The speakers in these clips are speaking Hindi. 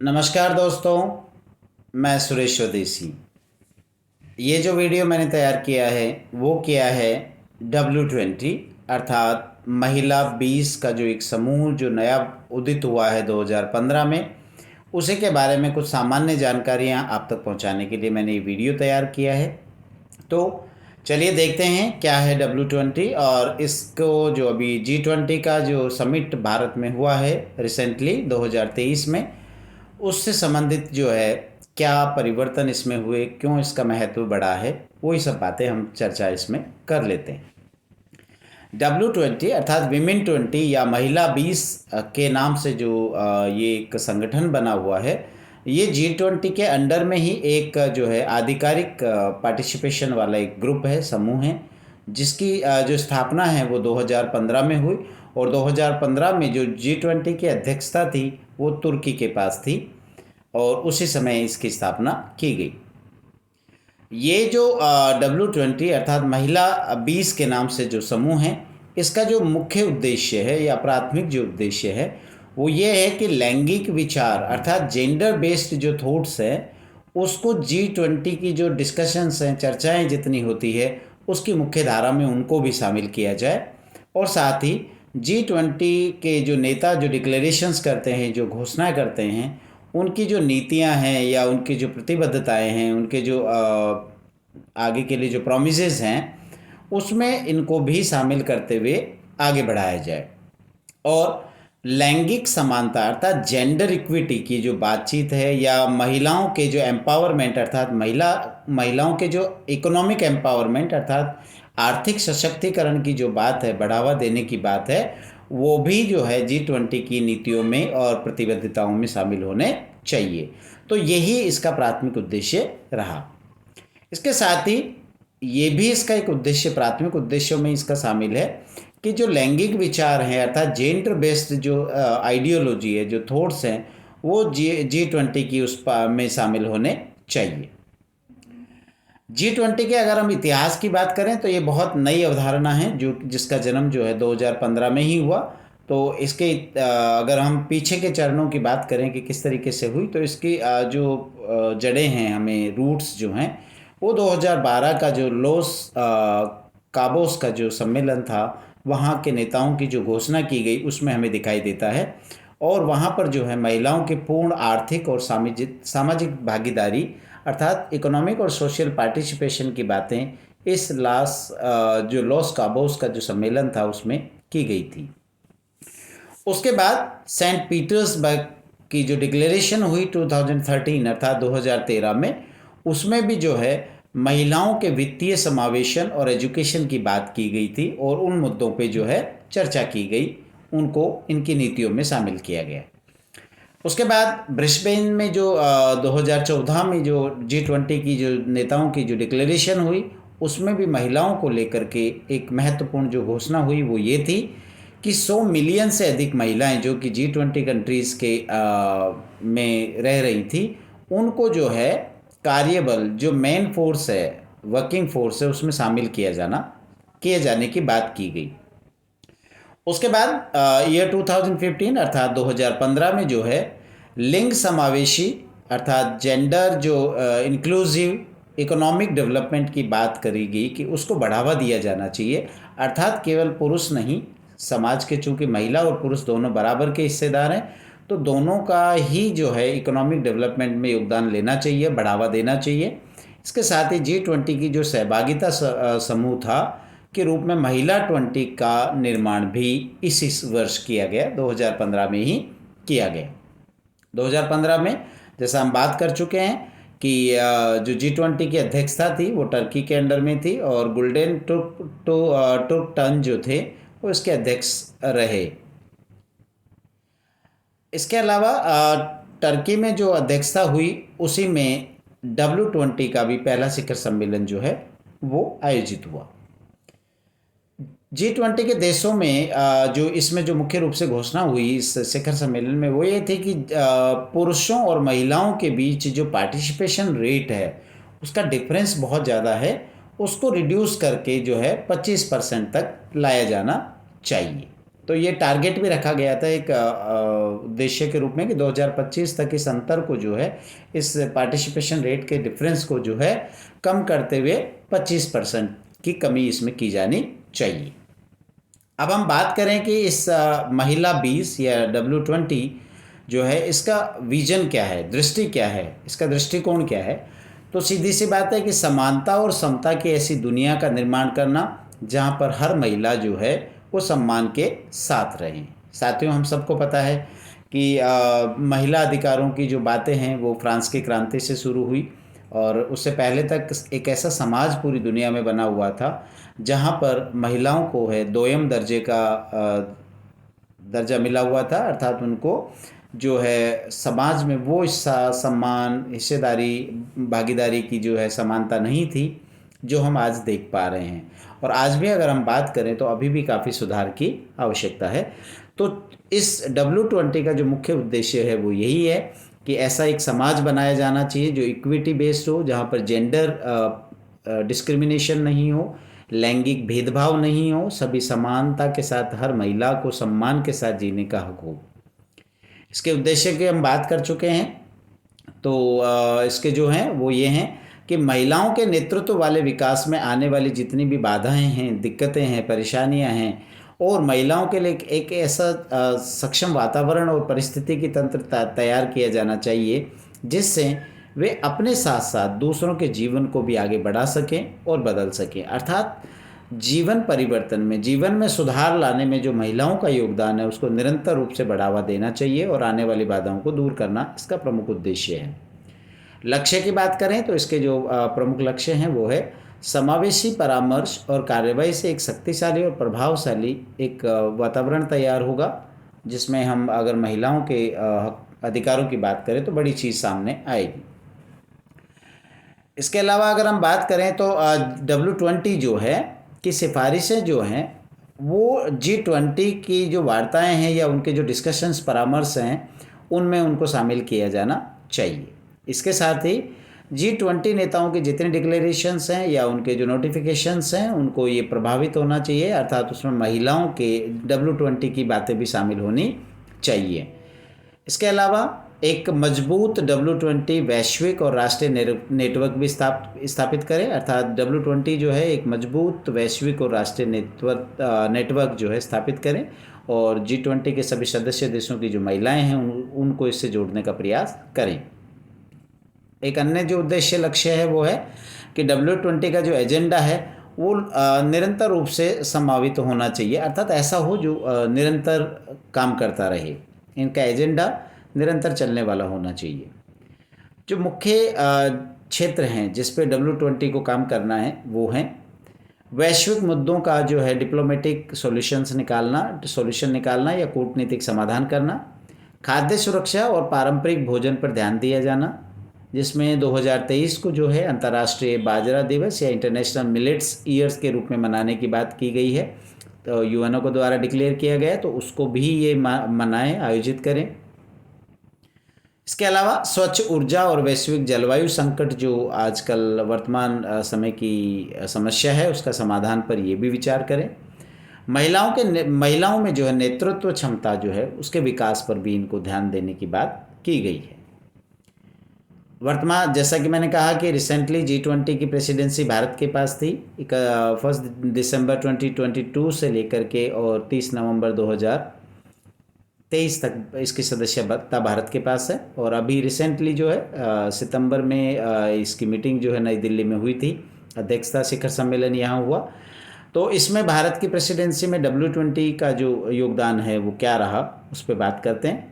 नमस्कार दोस्तों, मैं सुरेश स्वदेशी। ये जो वीडियो मैंने तैयार किया है वो किया है W20 अर्थात महिला 20 का जो एक समूह जो नया उदित हुआ है 2015 में, उसी के बारे में कुछ सामान्य जानकारियाँ आप तक पहुँचाने के लिए मैंने ये वीडियो तैयार किया है। तो चलिए देखते हैं क्या है W20 और इसको जो अभी G20 का जो समिट भारत में हुआ है रिसेंटली 2023 में, उससे संबंधित जो है क्या परिवर्तन इसमें हुए, क्यों इसका महत्व बढ़ा है, वही सब बातें हम चर्चा इसमें कर लेते हैं। W20 अर्थात विमेन 20 या महिला 20 के नाम से जो ये एक संगठन बना हुआ है, ये G20 के अंडर में ही एक जो है आधिकारिक पार्टिसिपेशन वाला एक ग्रुप है, समूह है, जिसकी जो स्थापना है वो 2015 में हुई। और 2015 में जो G20 की अध्यक्षता थी वो तुर्की के पास थी और उसी समय इसकी स्थापना की गई। ये जो W20 अर्थात महिला 20 के नाम से जो समूह है, इसका जो मुख्य उद्देश्य है या प्राथमिक जो उद्देश्य है वो ये है कि लैंगिक विचार अर्थात जेंडर बेस्ड जो थॉट्स हैं उसको G20 की जो डिस्कशंस हैं, चर्चाएं जितनी होती है, उसकी मुख्य धारा में उनको भी शामिल किया जाए। और साथ ही G20 के जो नेता जो डिक्लेरेशंस करते हैं, जो घोषणाएं करते हैं, उनकी जो नीतियां हैं या उनकी जो प्रतिबद्धताएं हैं, उनके जो आगे के लिए जो प्रॉमिसेस हैं, उसमें इनको भी शामिल करते हुए आगे बढ़ाया जाए। और लैंगिक समानता अर्थात जेंडर इक्विटी की जो बातचीत है या महिलाओं के जो एम्पावरमेंट अर्थात महिलाओं के जो इकोनॉमिक एम्पावरमेंट अर्थात आर्थिक सशक्तिकरण की जो बात है, बढ़ावा देने की बात है, वो भी जो है G20 की नीतियों में और प्रतिबद्धताओं में शामिल होने चाहिए। तो यही इसका प्राथमिक उद्देश्य रहा। इसके साथ ही ये भी इसका एक उद्देश्य, प्राथमिक उद्देश्यों में इसका शामिल है कि जो लैंगिक विचार हैं अर्थात जेंडर बेस्ड जो आइडियोलॉजी है, जो थॉट्स हैं, वो G20 की में शामिल होने चाहिए। G20 के अगर हम इतिहास की बात करें तो ये बहुत नई अवधारणा है जो जिसका जन्म जो है 2015 में ही हुआ। तो इसके अगर हम पीछे के चरणों की बात करें कि किस तरीके से हुई, तो इसकी जो जड़ें हैं, हमें रूट्स जो हैं, वो 2012 का जो काबोस का जो सम्मेलन था, वहाँ के नेताओं की जो घोषणा की गई उसमें हमें दिखाई देता है। और वहाँ पर जो है महिलाओं के पूर्ण आर्थिक और सामाजिक भागीदारी अर्थात इकोनॉमिक और सोशल पार्टिसिपेशन की बातें इस जो लॉस काबोस का जो सम्मेलन था उसमें की गई थी। उसके बाद सेंट पीटर्सबर्ग की जो डिक्लेरेशन हुई 2013 अर्थात 2013 में, उसमें भी जो है महिलाओं के वित्तीय समावेशन और एजुकेशन की बात की गई थी और उन मुद्दों पे जो है चर्चा की गई, उनको इनकी नीतियों में शामिल किया गया। उसके बाद ब्रिस्बेन में जो 2014 में जो G20 की जो नेताओं की जो डिक्लेरेशन हुई, उसमें भी महिलाओं को लेकर के एक महत्वपूर्ण जो घोषणा हुई वो ये थी कि 100 मिलियन से अधिक महिलाएं जो कि G20 कंट्रीज़ के में रह रही थी, उनको जो है कार्यबल जो मेन फोर्स है, वर्किंग फोर्स है, उसमें शामिल किए जाने की बात की गई। उसके बाद ईयर 2015 अर्थात 2015 में जो है लिंग समावेशी अर्थात जेंडर जो इंक्लूसिव इकोनॉमिक डेवलपमेंट की बात करी गई कि उसको बढ़ावा दिया जाना चाहिए। अर्थात केवल पुरुष नहीं, समाज के चूँकि महिला और पुरुष दोनों बराबर के हिस्सेदार हैं, तो दोनों का ही जो है इकोनॉमिक डेवलपमेंट में योगदान लेना चाहिए, बढ़ावा देना चाहिए। इसके साथ ही G20 की जो सहभागिता समूह था के रूप में महिला 20 का निर्माण भी इसी वर्ष किया गया, 2015 में ही किया गया। 2015 में जैसा हम बात कर चुके हैं कि जो G20 की अध्यक्षता थी वो टर्की के अंडर में थी और गुल्डेन टर्कटन जो थे वो इसके अध्यक्ष रहे। इसके अलावा टर्की में जो अध्यक्षता हुई उसी में W20 का भी पहला शिखर सम्मेलन जो है वो आयोजित हुआ। G20 के देशों में जो इसमें जो मुख्य रूप से घोषणा हुई इस शिखर सम्मेलन में वो ये थी कि पुरुषों और महिलाओं के बीच जो पार्टिसिपेशन रेट है उसका डिफरेंस बहुत ज़्यादा है, उसको रिड्यूस करके जो है 25% तक लाया जाना चाहिए। तो ये टारगेट भी रखा गया था एक उद्देश्य के रूप में कि 2025 तक इस अंतर को जो है, इस पार्टिसिपेशन रेट के डिफरेंस को जो है कम करते हुए 25% की कमी इसमें की जानी चाहिए। अब हम बात करें कि इस महिला 20 या W20 जो है, इसका विजन क्या है, दृष्टि क्या है, इसका दृष्टिकोण क्या है। तो सीधी सी बात है कि समानता और समता की ऐसी दुनिया का निर्माण करना जहाँ पर हर महिला जो है वो सम्मान के साथ रहें। साथियों, हम सबको पता है कि महिला अधिकारों की जो बातें हैं वो फ्रांस की क्रांति से शुरू हुई, और उससे पहले तक एक ऐसा समाज पूरी दुनिया में बना हुआ था जहाँ पर महिलाओं को है दोयम दर्जे का दर्जा मिला हुआ था, अर्थात उनको जो है समाज में वो हिस्सा, सम्मान, हिस्सेदारी, भागीदारी की जो है समानता नहीं थी जो हम आज देख पा रहे हैं। और आज भी अगर हम बात करें तो अभी भी काफ़ी सुधार की आवश्यकता है। तो इस W20 का जो मुख्य उद्देश्य है वो यही है कि ऐसा एक समाज बनाया जाना चाहिए जो इक्विटी बेस्ड हो, जहाँ पर जेंडर डिस्क्रिमिनेशन नहीं हो, लैंगिक भेदभाव नहीं हो, सभी समानता के साथ हर महिला को सम्मान के साथ जीने का हक हो। इसके उद्देश्य की हम बात कर चुके हैं। तो इसके जो हैं वो ये हैं कि महिलाओं के नेतृत्व वाले विकास में आने वाली जितनी भी बाधाएं हैं, दिक्कतें हैं, परेशानियां हैं, और महिलाओं के लिए एक ऐसा सक्षम वातावरण और परिस्थिति की तंत्र तैयार किया जाना चाहिए जिससे वे अपने साथ साथ दूसरों के जीवन को भी आगे बढ़ा सकें और बदल सकें। अर्थात जीवन परिवर्तन में, जीवन में सुधार लाने में जो महिलाओं का योगदान है उसको निरंतर रूप से बढ़ावा देना चाहिए, और आने वाली बाधाओं को दूर करना इसका प्रमुख उद्देश्य है। लक्ष्य की बात करें तो इसके जो प्रमुख लक्ष्य हैं वो है समावेशी परामर्श और कार्यवाही से एक शक्तिशाली और प्रभावशाली एक वातावरण तैयार होगा, जिसमें हम अगर महिलाओं के अधिकारों की बात करें तो बड़ी चीज़ सामने आएगी। इसके अलावा अगर हम बात करें तो W20 जो है की सिफारिशें जो हैं वो G20 की जो वार्ताएं हैं या उनके जो डिस्कशंस, परामर्श हैं, उनमें उनको शामिल किया जाना चाहिए। इसके साथ ही G20 नेताओं के जितने डिक्लेरेशंस हैं या उनके जो नोटिफिकेशंस हैं उनको ये प्रभावित होना चाहिए, अर्थात उसमें महिलाओं के W20 की बातें भी शामिल होनी चाहिए। इसके अलावा एक मजबूत W20 वैश्विक और राष्ट्रीय नेटवर्क भी स्थापित करें, अर्थात W20 जो है एक मजबूत वैश्विक और राष्ट्रीय नेटवर्क जो है स्थापित करें, और G20 के सभी सदस्य देशों की जो महिलाएं हैं उनको इससे जोड़ने का प्रयास करें। एक अन्य जो उद्देश्य लक्ष्य है वो है कि W20 का जो एजेंडा है वो निरंतर रूप से समावित होना चाहिए, अर्थात ऐसा हो जो निरंतर काम करता रहे। इनका एजेंडा निरंतर चलने वाला होना चाहिए। जो मुख्य क्षेत्र हैं जिस पे W20 को काम करना है वो हैं वैश्विक मुद्दों का जो है डिप्लोमेटिक सॉल्यूशन निकालना या कूटनीतिक समाधान करना, खाद्य सुरक्षा और पारंपरिक भोजन पर ध्यान दिया जाना, जिसमें 2023 को जो है अंतर्राष्ट्रीय बाजरा दिवस या इंटरनेशनल मिलेट्स ईयर्स के रूप में मनाने की बात की गई है, तो यूएनओ को द्वारा डिक्लेयर किया गया, तो उसको भी ये मनाएं, आयोजित करें। इसके अलावा स्वच्छ ऊर्जा और वैश्विक जलवायु संकट जो आजकल वर्तमान समय की समस्या है उसका समाधान पर ये भी विचार करें। महिलाओं में जो है नेतृत्व क्षमता जो है उसके विकास पर भी इनको ध्यान देने की बात की गई है। वर्तमान, जैसा कि मैंने कहा कि रिसेंटली G20 की प्रेसिडेंसी भारत के पास थी, 1 दिसंबर 2022 से लेकर के और 30 नवंबर 2023 तक इसकी सदस्यता भारत के पास है। और अभी रिसेंटली जो है सितंबर में इसकी मीटिंग जो है नई दिल्ली में हुई थी, अध्यक्षता शिखर सम्मेलन यहाँ हुआ। तो इसमें भारत की प्रेसिडेंसी में W20 का जो योगदान है वो क्या रहा उस पर बात करते हैं।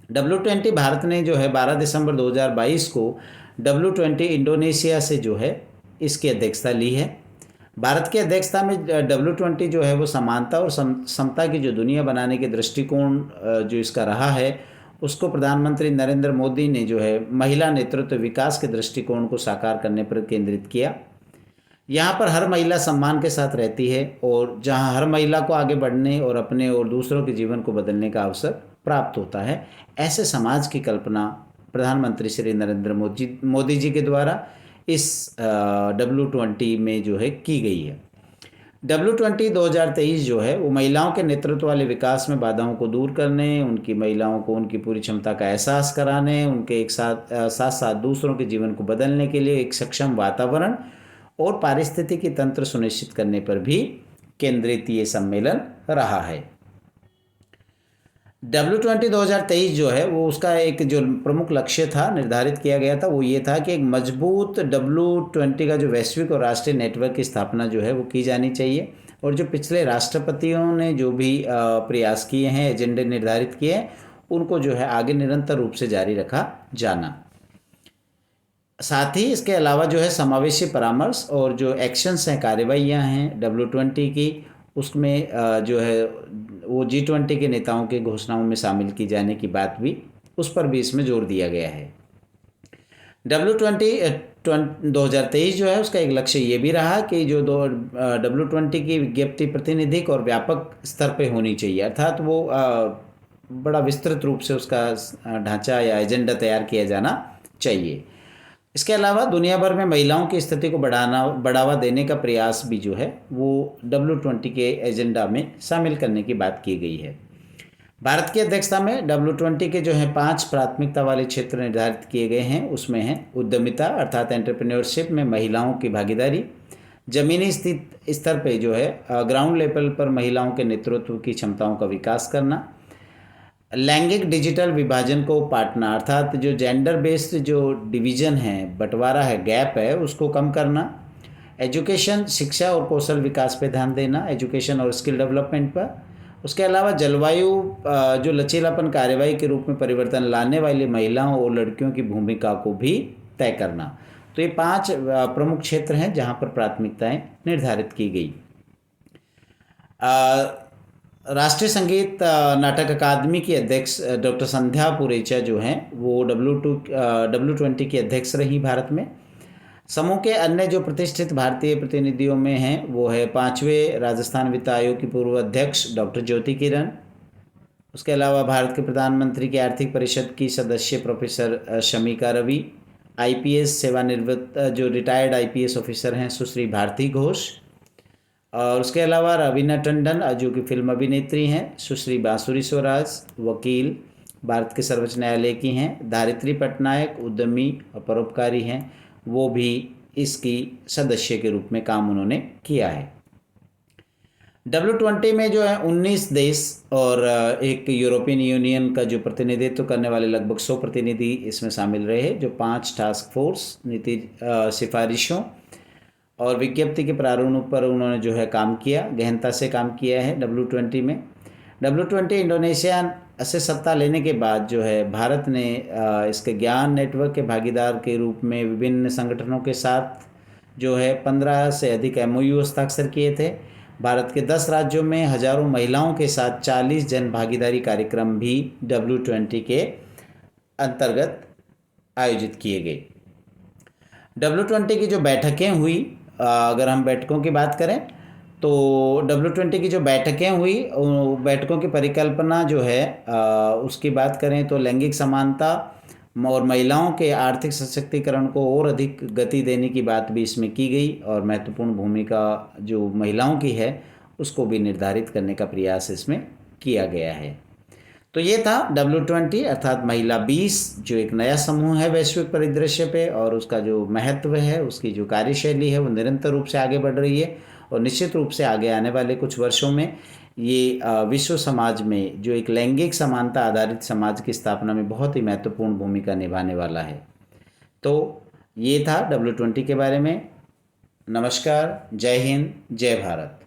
W20 भारत ने जो है 12 दिसंबर 2022 को W20 इंडोनेशिया से जो है इसकी अध्यक्षता ली है। भारत की अध्यक्षता में W20 जो है वो समानता और समता की जो दुनिया बनाने के दृष्टिकोण जो इसका रहा है उसको प्रधानमंत्री नरेंद्र मोदी ने जो है महिला नेतृत्व विकास के दृष्टिकोण को साकार करने पर केंद्रित किया। यहाँ पर हर महिला सम्मान के साथ रहती है और जहाँ हर महिला को आगे बढ़ने और अपने और दूसरों के जीवन को बदलने का अवसर प्राप्त होता है, ऐसे समाज की कल्पना प्रधानमंत्री श्री नरेंद्र मोदी जी के द्वारा इस W20 में जो है की गई है। W20 2023 जो है वो महिलाओं के नेतृत्व वाले विकास में बाधाओं को दूर करने, उनकी महिलाओं को उनकी पूरी क्षमता का एहसास कराने, उनके एक साथ साथ दूसरों के जीवन को बदलने के लिए एक सक्षम वातावरण और पारिस्थितिकी तंत्र सुनिश्चित करने पर भी केंद्रित ये सम्मेलन रहा है। W20 2023 जो है वो उसका एक जो प्रमुख लक्ष्य था, निर्धारित किया गया था, वो ये था कि एक मजबूत W20 का जो वैश्विक और राष्ट्रीय नेटवर्क की स्थापना जो है वो की जानी चाहिए, और जो पिछले राष्ट्रपतियों ने जो भी प्रयास किए हैं, एजेंडे निर्धारित किए हैं, उनको जो है आगे निरंतर रूप से जारी रखा जाना। साथ ही इसके अलावा जो है समावेशी परामर्श और जो एक्शंस हैं, कार्रवाइयाँ हैं W20 की, उसमें जो है वो G20 के नेताओं के घोषणाओं में शामिल की जाने की बात भी, उस पर भी इसमें जोर दिया गया है। W20 2023 जो है उसका एक लक्ष्य ये भी रहा कि जो W20 की विज्ञप्ति प्रातिनिधिक और व्यापक स्तर पे होनी चाहिए, अर्थात वो बड़ा विस्तृत रूप से उसका ढांचा या एजेंडा तैयार किया जाना चाहिए। इसके अलावा दुनिया भर में महिलाओं की स्थिति को बढ़ावा देने का प्रयास भी जो है वो W20 के एजेंडा में शामिल करने की बात की गई है। भारत की अध्यक्षता में W20 के जो है 5 प्राथमिकता वाले क्षेत्र निर्धारित किए गए हैं। उसमें है उद्यमिता अर्थात एंटरप्रेन्योरशिप में महिलाओं की भागीदारी, जमीनी स्तर पे जो है ग्राउंड लेवल पर महिलाओं के नेतृत्व की क्षमताओं का विकास करना, लैंगिक डिजिटल विभाजन को पाटना अर्थात जो जेंडर बेस्ड जो डिवीज़न है, बंटवारा है, गैप है, उसको कम करना, एजुकेशन शिक्षा और कौशल विकास पे ध्यान देना, एजुकेशन और स्किल डेवलपमेंट पर। उसके अलावा जलवायु जो लचीलापन कार्यवाही के रूप में परिवर्तन लाने वाली महिलाओं और लड़कियों की भूमिका को भी तय करना। तो ये 5 प्रमुख क्षेत्र हैं जहाँ पर प्राथमिकताएं निर्धारित की गई। राष्ट्रीय संगीत नाटक अकादमी की अध्यक्ष डॉक्टर संध्या पुरेचा जो हैं वो W20 की अध्यक्ष रही भारत में। समूह के अन्य जो प्रतिष्ठित भारतीय प्रतिनिधियों में हैं वो है 5वें राजस्थान वित्त आयोग की पूर्व अध्यक्ष डॉक्टर ज्योति किरण। उसके अलावा भारत के प्रधानमंत्री की आर्थिक परिषद की सदस्य प्रोफेसर शमिका रवि, IPS सेवानिवृत्त जो रिटायर्ड IPS ऑफिसर हैं सुश्री भारती घोष, और उसके अलावा रवीना टंडन जो कि फिल्म अभिनेत्री हैं, सुश्री बांसुरी स्वराज वकील भारत के सर्वोच्च न्यायालय की हैं, धारित्री पटनायक उद्यमी और परोपकारी हैं, वो भी इसकी सदस्य के रूप में काम उन्होंने किया है। W20 में जो है 19 देश और एक यूरोपियन यूनियन का जो प्रतिनिधित्व करने वाले लगभग 100 प्रतिनिधि इसमें शामिल रहे, जो 5 टास्क फोर्स नीति सिफारिशों और विज्ञप्ति के प्रारूप पर उन्होंने जो है काम किया, गहनता से काम किया है। W20 में W20 इंडोनेशिया से सत्ता लेने के बाद जो है भारत ने इसके ज्ञान नेटवर्क के भागीदार के रूप में विभिन्न संगठनों के साथ जो है 15 से अधिक MOU हस्ताक्षर किए थे। भारत के 10 राज्यों में हजारों महिलाओं के साथ 40 जन भागीदारी कार्यक्रम भी W20 के अंतर्गत आयोजित किए गए। W20 की जो बैठकें हुई, अगर हम बैठकों की बात करें तो W20 की जो बैठकें हुई, बैठकों की परिकल्पना जो है उसकी बात करें तो लैंगिक समानता और महिलाओं के आर्थिक सशक्तिकरण को और अधिक गति देने की बात भी इसमें की गई, और महत्वपूर्ण भूमिका जो महिलाओं की है उसको भी निर्धारित करने का प्रयास इसमें किया गया है। तो ये था W20 अर्थात महिला 20 जो एक नया समूह है वैश्विक परिदृश्य पे, और उसका जो महत्व है, उसकी जो कार्यशैली है वो निरंतर रूप से आगे बढ़ रही है, और निश्चित रूप से आगे आने वाले कुछ वर्षों में ये विश्व समाज में जो एक लैंगिक समानता आधारित समाज की स्थापना में बहुत ही महत्वपूर्ण भूमिका निभाने वाला है। तो ये था W20 के बारे में। नमस्कार, जय हिंद, जय भारत।